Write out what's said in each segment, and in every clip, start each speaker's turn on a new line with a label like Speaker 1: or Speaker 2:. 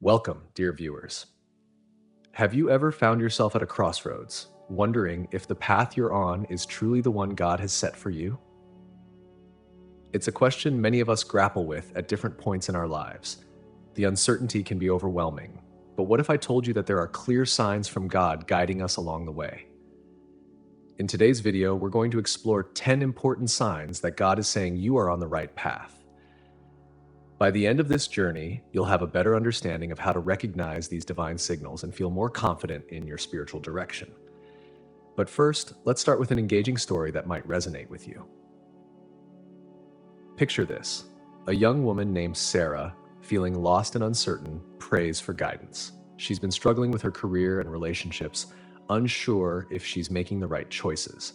Speaker 1: Welcome, dear viewers. Have you ever found yourself at a crossroads, wondering if the path you're on is truly the one God has set for you? It's a question many of us grapple with at different points in our lives. The uncertainty can be overwhelming, but what if I told you that there are clear signs from God guiding us along the way? In today's video, we're going to explore 10 important signs that God is saying you are on the right path. By the end of this journey, you'll have a better understanding of how to recognize these divine signals and feel more confident in your spiritual direction. But first, let's start with an engaging story that might resonate with you. Picture this: a young woman named Sarah, feeling lost and uncertain, prays for guidance. She's been struggling with her career and relationships, unsure if she's making the right choices.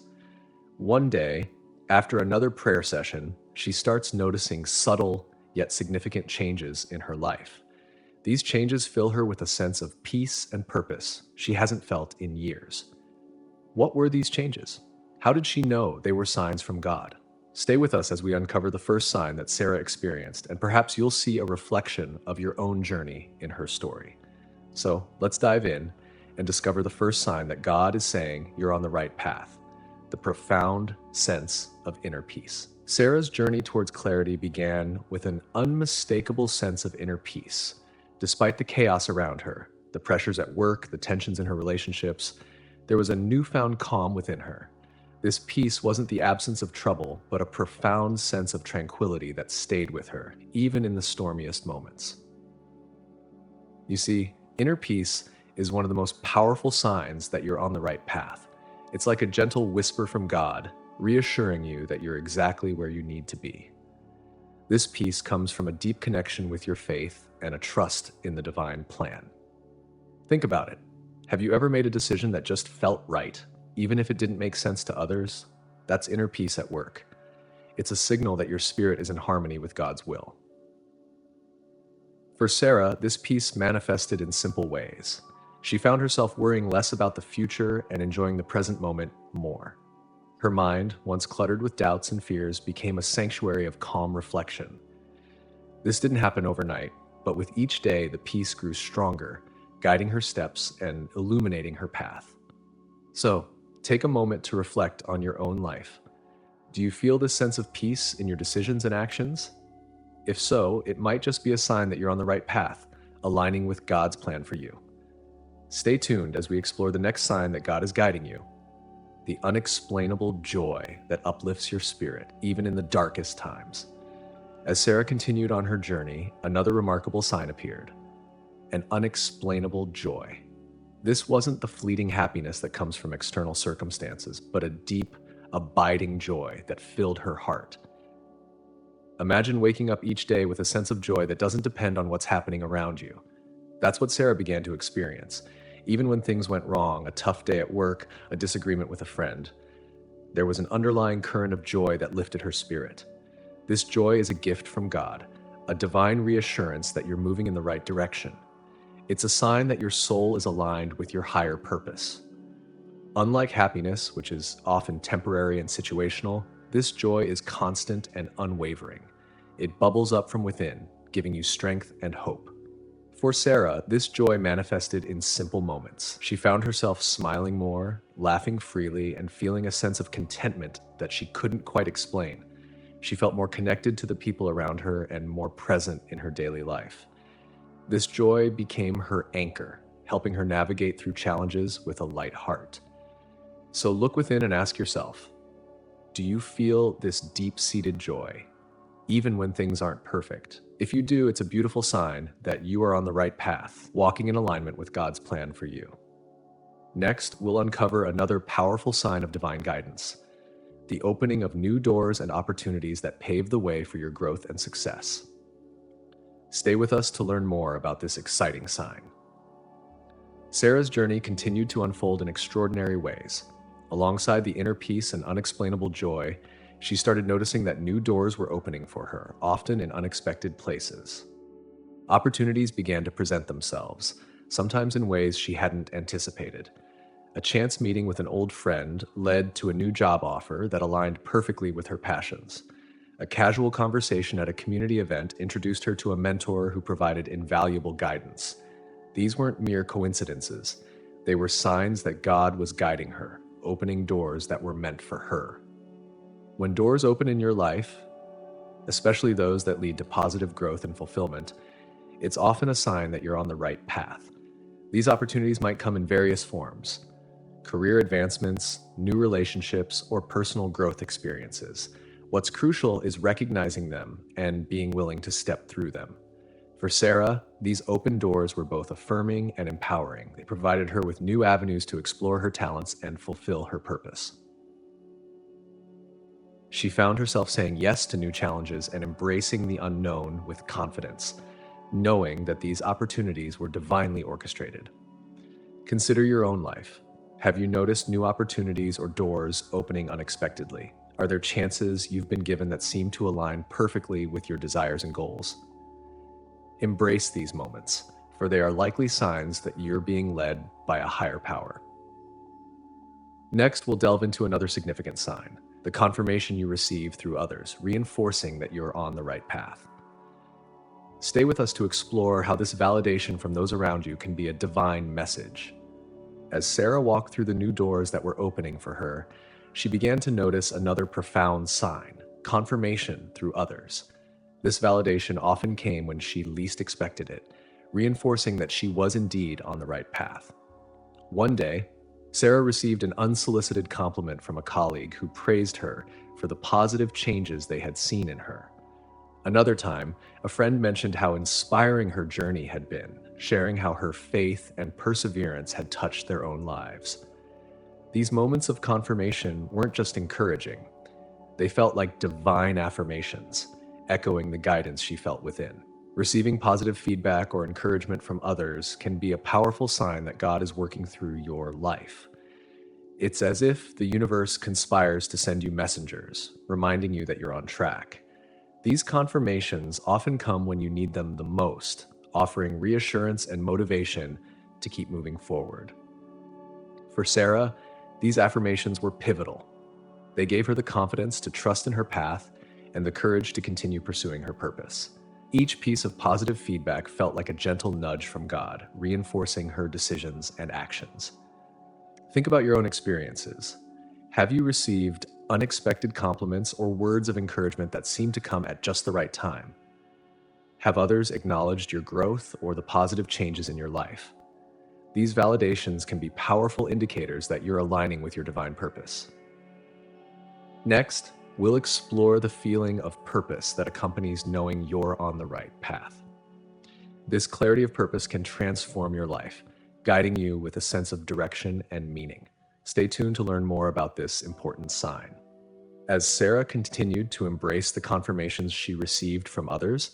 Speaker 1: One day, after another prayer session, she starts noticing subtle yet significant changes in her life. These changes fill her with a sense of peace and purpose she hasn't felt in years. What were these changes? How did she know they were signs from God? Stay with us as we uncover the first sign that Sarah experienced, and perhaps you'll see a reflection of your own journey in her story. So let's dive in and discover the first sign that God is saying you're on the right path: the profound sense of inner peace. Sarah's journey towards clarity began with an unmistakable sense of inner peace. Despite the chaos around her, the pressures at work, the tensions in her relationships, there was a newfound calm within her. This peace wasn't the absence of trouble, but a profound sense of tranquility that stayed with her, even in the stormiest moments. You see, inner peace is one of the most powerful signs that you're on the right path. It's like a gentle whisper from God, reassuring you that you're exactly where you need to be. This peace comes from a deep connection with your faith and a trust in the divine plan. Think about it. Have you ever made a decision that just felt right, even if it didn't make sense to others? That's inner peace at work. It's a signal that your spirit is in harmony with God's will. For Sarah, this peace manifested in simple ways. She found herself worrying less about the future and enjoying the present moment more. Her mind, once cluttered with doubts and fears, became a sanctuary of calm reflection. This didn't happen overnight, but with each day the peace grew stronger, guiding her steps and illuminating her path. So, take a moment to reflect on your own life. Do you feel this sense of peace in your decisions and actions? If so, it might just be a sign that you're on the right path, aligning with God's plan for you. Stay tuned as we explore the next sign that God is guiding you: the unexplainable joy that uplifts your spirit, even in the darkest times. As Sarah continued on her journey, another remarkable sign appeared: an unexplainable joy. This wasn't the fleeting happiness that comes from external circumstances, but a deep, abiding joy that filled her heart. Imagine waking up each day with a sense of joy that doesn't depend on what's happening around you. That's what Sarah began to experience. Even when things went wrong, a tough day at work, a disagreement with a friend, there was an underlying current of joy that lifted her spirit. This joy is a gift from God, a divine reassurance that you're moving in the right direction. It's a sign that your soul is aligned with your higher purpose. Unlike happiness, which is often temporary and situational, this joy is constant and unwavering. It bubbles up from within, giving you strength and hope. For Sarah, this joy manifested in simple moments. She found herself smiling more, laughing freely, and feeling a sense of contentment that she couldn't quite explain. She felt more connected to the people around her and more present in her daily life. This joy became her anchor, helping her navigate through challenges with a light heart. So look within and ask yourself, do you feel this deep-seated joy, even when things aren't perfect? If you do, it's a beautiful sign that you are on the right path, walking in alignment with God's plan for you. Next, we'll uncover another powerful sign of divine guidance: the opening of new doors and opportunities that pave the way for your growth and success. Stay with us to learn more about this exciting sign. Sarah's journey continued to unfold in extraordinary ways. Alongside the inner peace and unexplainable joy, she started noticing that new doors were opening for her, often in unexpected places. Opportunities began to present themselves, sometimes in ways she hadn't anticipated. A chance meeting with an old friend led to a new job offer that aligned perfectly with her passions. A casual conversation at a community event introduced her to a mentor who provided invaluable guidance. These weren't mere coincidences. They were signs that God was guiding her, opening doors that were meant for her. When doors open in your life, especially those that lead to positive growth and fulfillment, it's often a sign that you're on the right path. These opportunities might come in various forms: career advancements, new relationships, or personal growth experiences. What's crucial is recognizing them and being willing to step through them. For Sarah, these open doors were both affirming and empowering. They provided her with new avenues to explore her talents and fulfill her purpose. She found herself saying yes to new challenges and embracing the unknown with confidence, knowing that these opportunities were divinely orchestrated. Consider your own life. Have you noticed new opportunities or doors opening unexpectedly? Are there chances you've been given that seem to align perfectly with your desires and goals? Embrace these moments, for they are likely signs that you're being led by a higher power. Next, we'll delve into another significant sign: the confirmation you receive through others, reinforcing that you're on the right path. Stay with us to explore how this validation from those around you can be a divine message. As Sarah walked through the new doors that were opening for her, she began to notice another profound sign: confirmation through others. This validation often came when she least expected it, reinforcing that she was indeed on the right path. One day, Sarah received an unsolicited compliment from a colleague who praised her for the positive changes they had seen in her. Another time, a friend mentioned how inspiring her journey had been, sharing how her faith and perseverance had touched their own lives. These moments of confirmation weren't just encouraging. They felt like divine affirmations, echoing the guidance she felt within. Receiving positive feedback or encouragement from others can be a powerful sign that God is working through your life. It's as if the universe conspires to send you messengers, reminding you that you're on track. These confirmations often come when you need them the most, offering reassurance and motivation to keep moving forward. For Sarah, these affirmations were pivotal. They gave her the confidence to trust in her path and the courage to continue pursuing her purpose. Each piece of positive feedback felt like a gentle nudge from God, reinforcing her decisions and actions. Think about your own experiences. Have you received unexpected compliments or words of encouragement that seem to come at just the right time? Have others acknowledged your growth or the positive changes in your life? These validations can be powerful indicators that you're aligning with your divine purpose. Next, we'll explore the feeling of purpose that accompanies knowing you're on the right path. This clarity of purpose can transform your life, guiding you with a sense of direction and meaning. Stay tuned to learn more about this important sign. As Sarah continued to embrace the confirmations she received from others,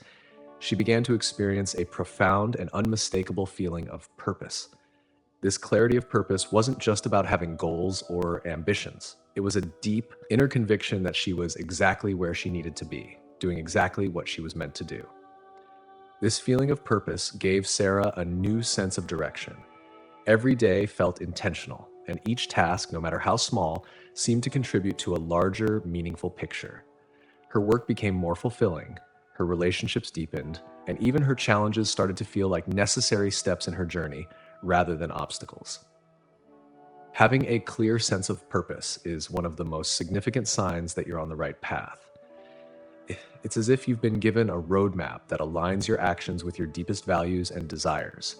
Speaker 1: she began to experience a profound and unmistakable feeling of purpose. This clarity of purpose wasn't just about having goals or ambitions. It was a deep inner conviction that she was exactly where she needed to be, doing exactly what she was meant to do. This feeling of purpose gave Sarah a new sense of direction. Every day felt intentional, and each task, no matter how small, seemed to contribute to a larger, meaningful picture. Her work became more fulfilling, her relationships deepened, and even her challenges started to feel like necessary steps in her journey rather than obstacles. Having a clear sense of purpose is one of the most significant signs that you're on the right path. It's as if you've been given a roadmap that aligns your actions with your deepest values and desires.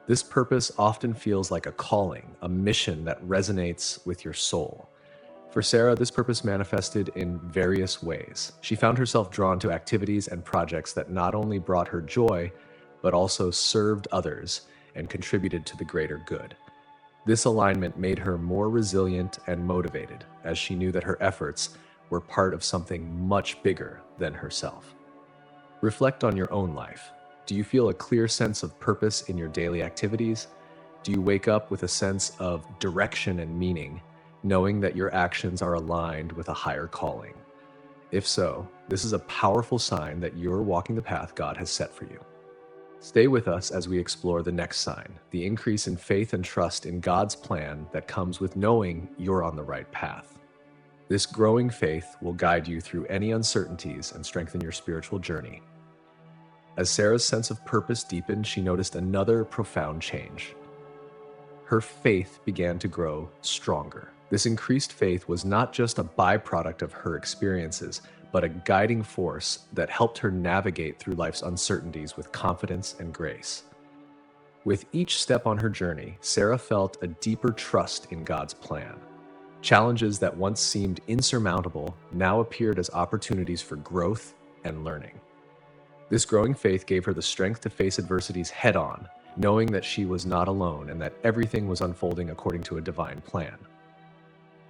Speaker 1: This purpose often feels like a calling, a mission that resonates with your soul. For Sarah, this purpose manifested in various ways. She found herself drawn to activities and projects that not only brought her joy, but also served others and contributed to the greater good. This alignment made her more resilient and motivated, as she knew that her efforts were part of something much bigger than herself. Reflect on your own life. Do you feel a clear sense of purpose in your daily activities? Do you wake up with a sense of direction and meaning, knowing that your actions are aligned with a higher calling? If so, this is a powerful sign that you're walking the path God has set for you. Stay with us as we explore the next sign, the increase in faith and trust in God's plan that comes with knowing you're on the right path. This growing faith will guide you through any uncertainties and strengthen your spiritual journey. As Sarah's sense of purpose deepened, she noticed another profound change. Her faith began to grow stronger. This increased faith was not just a byproduct of her experiences, but a guiding force that helped her navigate through life's uncertainties with confidence and grace. With each step on her journey, Sarah felt a deeper trust in God's plan. Challenges that once seemed insurmountable now appeared as opportunities for growth and learning. This growing faith gave her the strength to face adversities head-on, knowing that she was not alone and that everything was unfolding according to a divine plan.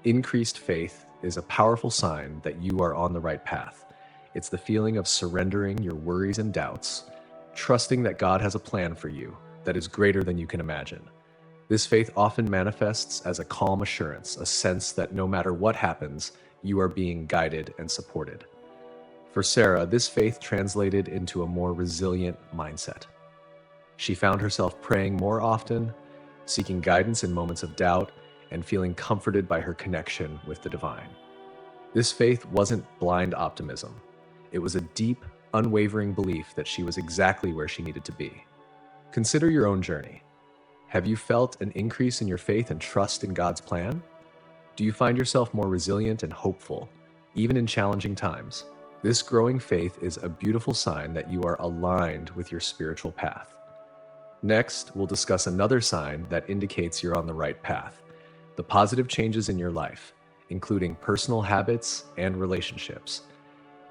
Speaker 1: Increased faith is a powerful sign that you are on the right path. It's the feeling of surrendering your worries and doubts, trusting that God has a plan for you that is greater than you can imagine. This faith often manifests as a calm assurance, a sense that no matter what happens, you are being guided and supported. For Sarah, this faith translated into a more resilient mindset. She found herself praying more often, seeking guidance in moments of doubt, and feeling comforted by her connection with the divine. This faith wasn't blind optimism. It was a deep, unwavering belief that she was exactly where she needed to be. Consider your own journey. Have you felt an increase in your faith and trust in God's plan? Do you find yourself more resilient and hopeful, even in challenging times? This growing faith is a beautiful sign that you are aligned with your spiritual path. Next, we'll discuss another sign that indicates you're on the right path: the positive changes in your life, including personal habits and relationships.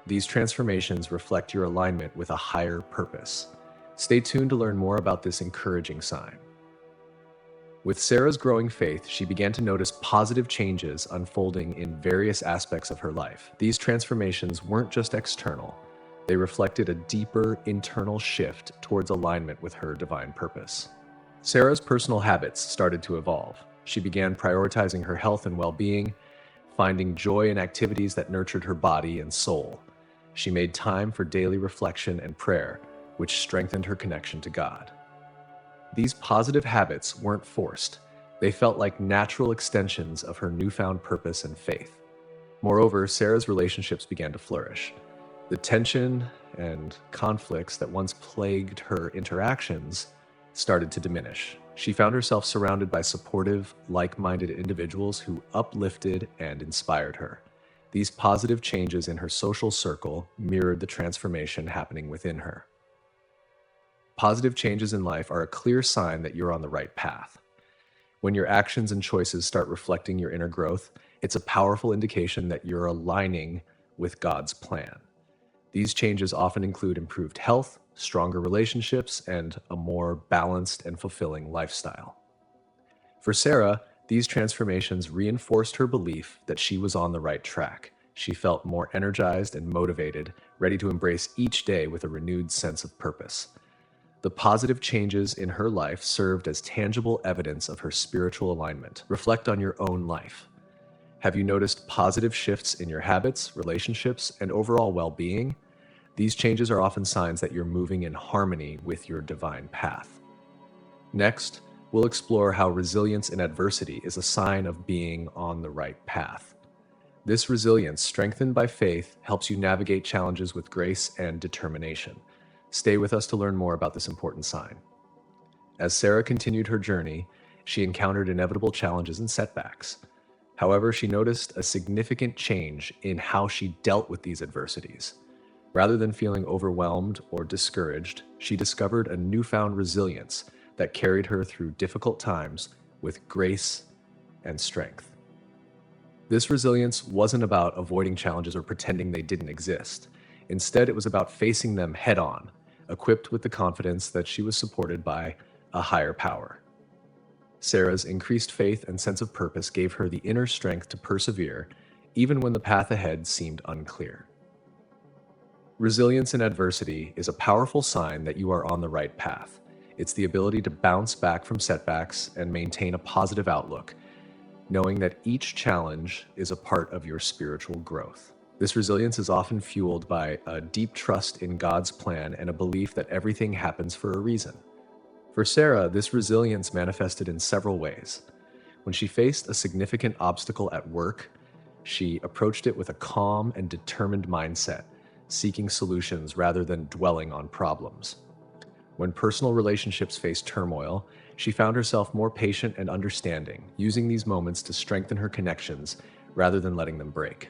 Speaker 1: These transformations reflect your alignment with a higher purpose. Stay tuned to learn more about this encouraging sign. With Sarah's growing faith, she began to notice positive changes unfolding in various aspects of her life. These transformations weren't just external. They reflected a deeper internal shift towards alignment with her divine purpose. Sarah's personal habits started to evolve. She began prioritizing her health and well-being, finding joy in activities that nurtured her body and soul. She made time for daily reflection and prayer, which strengthened her connection to God. These positive habits weren't forced. They felt like natural extensions of her newfound purpose and faith. Moreover, Sarah's relationships began to flourish. The tension and conflicts that once plagued her interactions started to diminish. She found herself surrounded by supportive, like-minded individuals who uplifted and inspired her. These positive changes in her social circle mirrored the transformation happening within her. Positive changes in life are a clear sign that you're on the right path. When your actions and choices start reflecting your inner growth, it's a powerful indication that you're aligning with God's plan. These changes often include improved health, stronger relationships, and a more balanced and fulfilling lifestyle. For Sarah, these transformations reinforced her belief that she was on the right track. She felt more energized and motivated, ready to embrace each day with a renewed sense of purpose. The positive changes in her life served as tangible evidence of her spiritual alignment. Reflect on your own life. Have you noticed positive shifts in your habits, relationships, and overall well-being? These changes are often signs that you're moving in harmony with your divine path. Next, we'll explore how resilience in adversity is a sign of being on the right path. This resilience, strengthened by faith, helps you navigate challenges with grace and determination. Stay with us to learn more about this important sign. As Sarah continued her journey, she encountered inevitable challenges and setbacks. However, she noticed a significant change in how she dealt with these adversities. Rather than feeling overwhelmed or discouraged, she discovered a newfound resilience that carried her through difficult times with grace and strength. This resilience wasn't about avoiding challenges or pretending they didn't exist. Instead, it was about facing them head-on, equipped with the confidence that she was supported by a higher power. Sarah's increased faith and sense of purpose gave her the inner strength to persevere, even when the path ahead seemed unclear. Resilience in adversity is a powerful sign that you are on the right path. It's the ability to bounce back from setbacks and maintain a positive outlook, knowing that each challenge is a part of your spiritual growth. This resilience is often fueled by a deep trust in God's plan and a belief that everything happens for a reason. For Sarah, this resilience manifested in several ways. When she faced a significant obstacle at work, She approached it with a calm and determined mindset, seeking solutions rather than dwelling on problems. When personal relationships faced turmoil, she found herself more patient and understanding, using these moments to strengthen her connections rather than letting them break.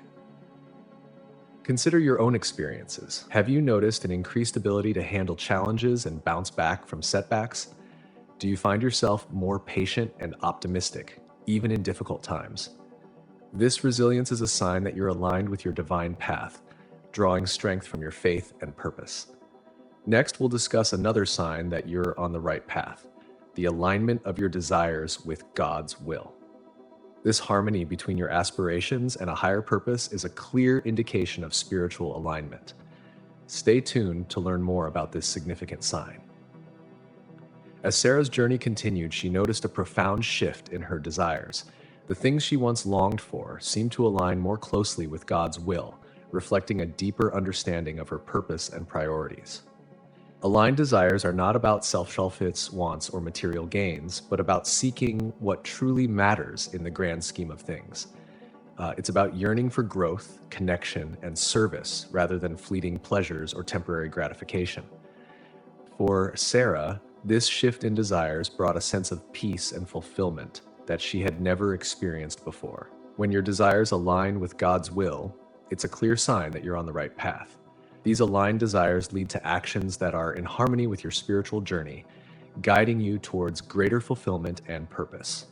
Speaker 1: Consider your own experiences. Have you noticed an increased ability to handle challenges and bounce back from setbacks? Do you find yourself more patient and optimistic, even in difficult times? This resilience is a sign that you're aligned with your divine path, drawing strength from your faith and purpose. Next, we'll discuss another sign that you're on the right path: the alignment of your desires with God's will. This harmony between your aspirations and a higher purpose is a clear indication of spiritual alignment. Stay tuned to learn more about this significant sign. As Sarah's journey continued, she noticed a profound shift in her desires. The things she once longed for seemed to align more closely with God's will, reflecting a deeper understanding of her purpose and priorities. Aligned desires are not about self-fulfillment wants or material gains, but about seeking what truly matters in the grand scheme of things. It's about yearning for growth, connection, and service rather than fleeting pleasures or temporary gratification. For Sarah, this shift in desires brought a sense of peace and fulfillment that she had never experienced before. When your desires align with God's will, it's a clear sign that you're on the right path. These aligned desires lead to actions that are in harmony with your spiritual journey, guiding you towards greater fulfillment and purpose.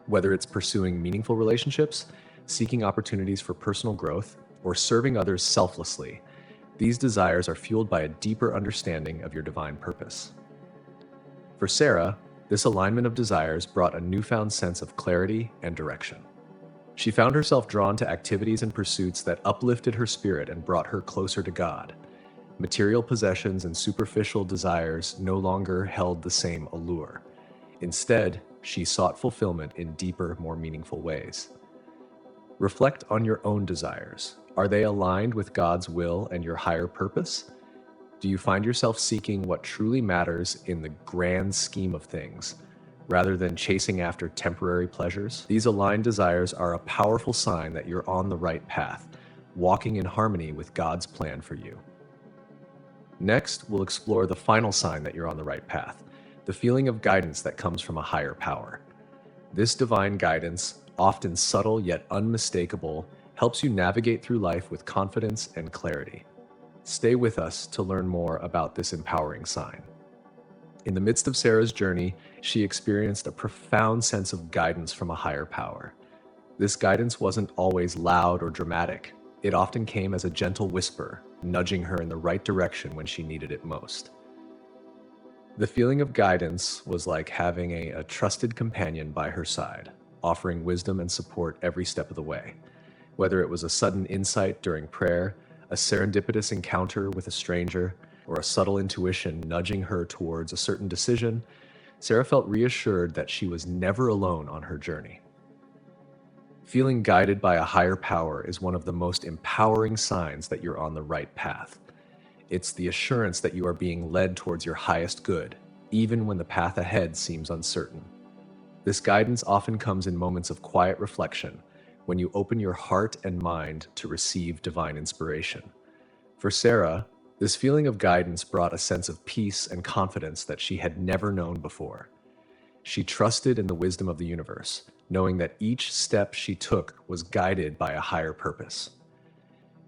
Speaker 1: Whether it's pursuing meaningful relationships, seeking opportunities for personal growth, or serving others selflessly, these desires are fueled by a deeper understanding of your divine purpose. For Sarah, this alignment of desires brought a newfound sense of clarity and direction. She found herself drawn to activities and pursuits that uplifted her spirit and brought her closer to God. Material possessions and superficial desires no longer held the same allure. Instead, she sought fulfillment in deeper, more meaningful ways. Reflect on your own desires. Are they aligned with God's will and your higher purpose? Do you find yourself seeking what truly matters in the grand scheme of things, rather than chasing after temporary pleasures? These aligned desires are a powerful sign that you're on the right path, walking in harmony with God's plan for you. Next, we'll explore the final sign that you're on the right path: the feeling of guidance that comes from a higher power. This divine guidance, often subtle yet unmistakable, helps you navigate through life with confidence and clarity. Stay with us to learn more about this empowering sign. In the midst of Sarah's journey, she experienced a profound sense of guidance from a higher power. This guidance wasn't always loud or dramatic. It often came as a gentle whisper, nudging her in the right direction when she needed it most. The feeling of guidance was like having a trusted companion by her side, offering wisdom and support every step of the way. Whether it was a sudden insight during prayer, a serendipitous encounter with a stranger, or a subtle intuition nudging her towards a certain decision, Sarah felt reassured that she was never alone on her journey. Feeling guided by a higher power is one of the most empowering signs that you're on the right path. It's the assurance that you are being led towards your highest good, even when the path ahead seems uncertain. This guidance often comes in moments of quiet reflection, when you open your heart and mind to receive divine inspiration. For Sarah, this feeling of guidance brought a sense of peace and confidence that she had never known before. She trusted in the wisdom of the universe, knowing that each step she took was guided by a higher purpose.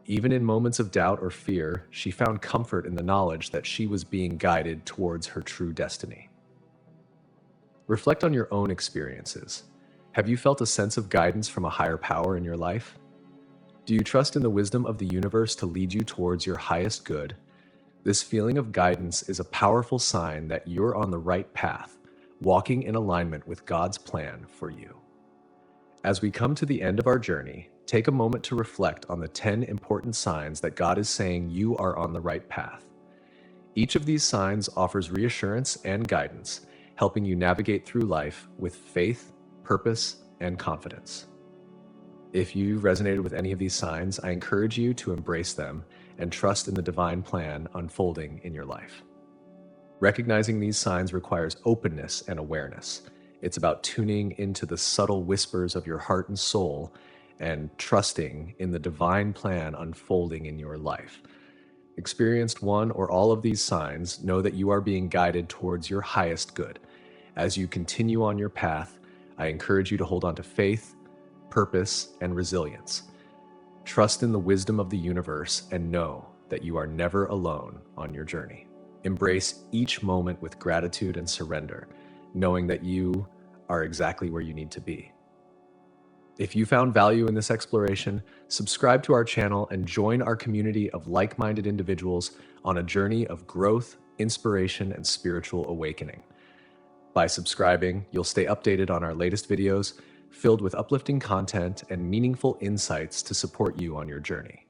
Speaker 1: Even in moments of doubt or fear, she found comfort in the knowledge that she was being guided towards her true destiny. Reflect on your own experiences. Have you felt a sense of guidance from a higher power in your life? Do you trust in the wisdom of the universe to lead you towards your highest good? This feeling of guidance is a powerful sign that you're on the right path, walking in alignment with God's plan for you. As we come to the end of our journey, take a moment to reflect on the 10 important signs that God is saying you are on the right path. Each of these signs offers reassurance and guidance, helping you navigate through life with faith, purpose, and confidence. If you resonated with any of these signs, I encourage you to embrace them and trust in the divine plan unfolding in your life. Recognizing these signs requires openness and awareness. It's about tuning into the subtle whispers of your heart and soul and trusting in the divine plan unfolding in your life. Experienced one or all of these signs, know that you are being guided towards your highest good. As you continue on your path, I encourage you to hold on to faith, purpose, and resilience. Trust in the wisdom of the universe and know that you are never alone on your journey. Embrace each moment with gratitude and surrender, knowing that you are exactly where you need to be. If you found value in this exploration, subscribe to our channel and join our community of like-minded individuals on a journey of growth, inspiration, and spiritual awakening. By subscribing, you'll stay updated on our latest videos, filled with uplifting content and meaningful insights to support you on your journey.